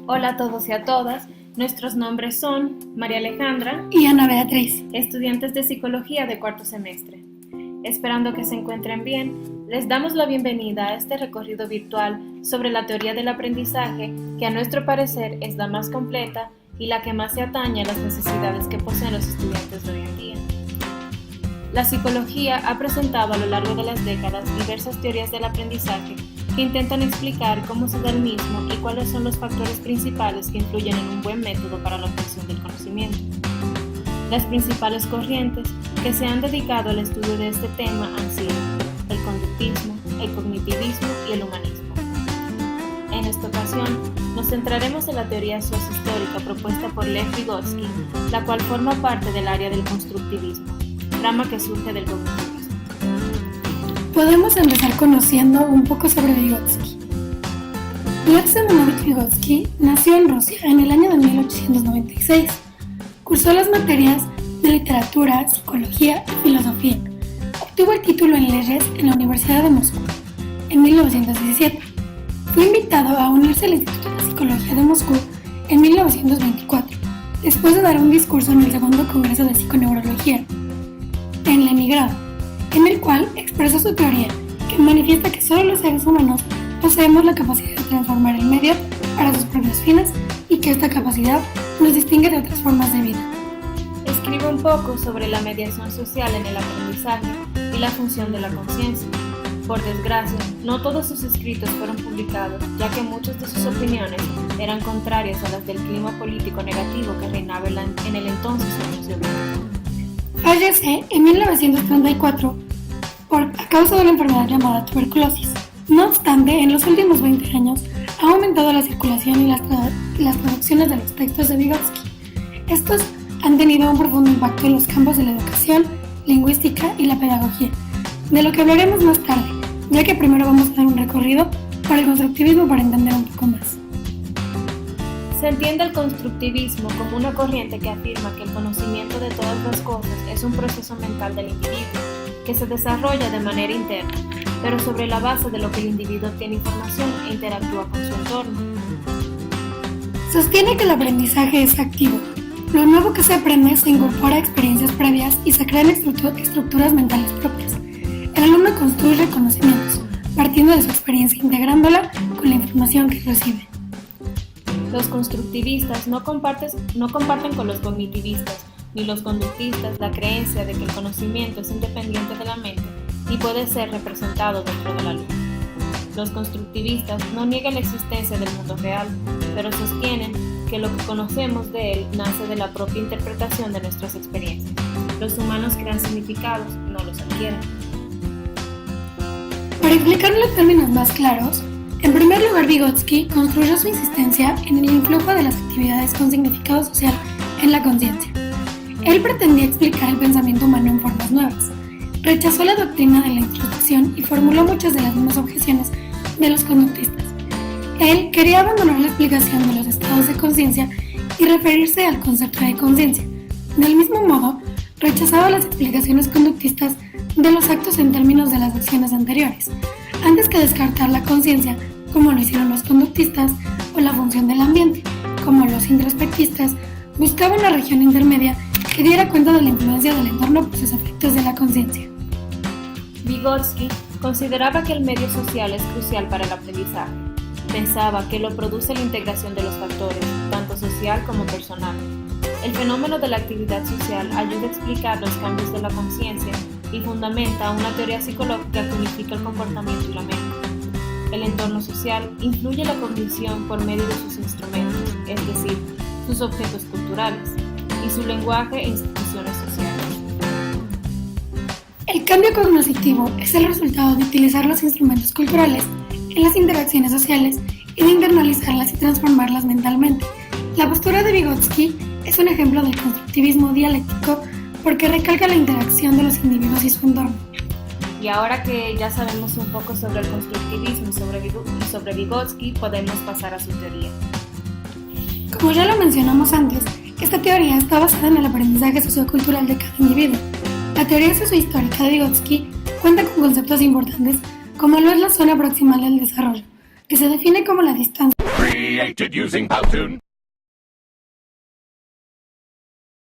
Hola a todos y a todas, nuestros nombres son María Alejandra y Ana Beatriz, estudiantes de Psicología de cuarto semestre. Esperando que se encuentren bien, les damos la bienvenida a este recorrido virtual sobre la teoría del aprendizaje que a nuestro parecer es la más completa y la que más se atañe a las necesidades que poseen los estudiantes de hoy en día. La psicología ha presentado a lo largo de las décadas diversas teorías del aprendizaje que intentan explicar cómo se da el mismo y cuáles son los factores principales que influyen en un buen método para la obtención del conocimiento. Las principales corrientes que se han dedicado al estudio de este tema han sido el conductismo, el cognitivismo y el humanismo. En esta ocasión, nos centraremos en la teoría sociohistórica propuesta por Lev Vygotsky, la cual forma parte del área del constructivismo, rama que surge del cognitivismo. Podemos empezar conociendo un poco sobre Vygotsky. Lev Semenovich Vygotsky nació en Rusia en el año de 1896. Cursó las materias de literatura, psicología y filosofía. Obtuvo el título en leyes en la Universidad de Moscú en 1917. Fue invitado a unirse al Instituto de Psicología de Moscú en 1924, después de dar un discurso en el segundo Congreso de Psiconeurología en Leningrado, en el cual expresó su teoría, que manifiesta que solo los seres humanos poseemos la capacidad de transformar el medio para sus propios fines y que esta capacidad nos distingue de otras formas de vida. Escribe un poco sobre la mediación social en el aprendizaje y la función de la conciencia. Por desgracia, no todos sus escritos fueron publicados, ya que muchas de sus opiniones eran contrarias a las del clima político negativo que reinaba en el entonces Unión Soviética. Fallece en 1934 a causa de una enfermedad llamada tuberculosis. No obstante, en los últimos 20 años ha aumentado la circulación y las traducciones de los textos de Vygotsky. Estos han tenido un profundo impacto en los campos de la educación, lingüística y la pedagogía, de lo que hablaremos más tarde, ya que primero vamos a dar un recorrido por el constructivismo para entender un poco más. Se entiende el constructivismo como una corriente que afirma que el conocimiento de todas las cosas es un proceso mental del individuo, que se desarrolla de manera interna, pero sobre la base de lo que el individuo obtiene información e interactúa con su entorno. Sostiene que el aprendizaje es activo. Lo nuevo que se aprende se incorpora a experiencias previas y se crean estructuras mentales propias. El alumno construye conocimientos, partiendo de su experiencia e integrándola con la información que recibe. Los constructivistas no comparten con los cognitivistas ni los conductistas la creencia de que el conocimiento es independiente de la mente y puede ser representado dentro de la luz. Los constructivistas no niegan la existencia del mundo real, pero sostienen que lo que conocemos de él nace de la propia interpretación de nuestras experiencias. Los humanos crean significados, no los adquieren. Para explicarlo en términos más claros, en primer lugar, Vygotsky construyó su insistencia en el influjo de las actividades con significado social en la conciencia. Él pretendía explicar el pensamiento humano en formas nuevas. Rechazó la doctrina de la introspección y formuló muchas de las mismas objeciones de los conductistas. Él quería abandonar la explicación de los estados de conciencia y referirse al concepto de conciencia. Del mismo modo, rechazaba las explicaciones conductistas de los actos en términos de las acciones anteriores, antes que descartar la conciencia, como lo hicieron los conductistas, o la función del ambiente, como los introspectistas. Buscaba una región intermedia que diera cuenta de la influencia del entorno por sus efectos de la conciencia. Vygotsky consideraba que el medio social es crucial para el aprendizaje. Pensaba que lo produce la integración de los factores, tanto social como personal. El fenómeno de la actividad social ayuda a explicar los cambios de la conciencia y fundamenta una teoría psicológica que unifica el comportamiento y la mente. El entorno social influye en la cognición por medio de sus instrumentos, es decir, sus objetos culturales, y su lenguaje e instituciones sociales. El cambio cognitivo es el resultado de utilizar los instrumentos culturales en las interacciones sociales y de internalizarlas y transformarlas mentalmente. La postura de Vygotsky es un ejemplo del constructivismo dialéctico porque recalca la interacción de los individuos y su entorno. Y ahora que ya sabemos un poco sobre el constructivismo y sobre Vygotsky, podemos pasar a su teoría. Como ya lo mencionamos antes, esta teoría está basada en el aprendizaje sociocultural de cada individuo. La teoría sociohistórica de Vygotsky cuenta con conceptos importantes como lo es la zona proximal del desarrollo, que se define como la distancia created using Powtoon.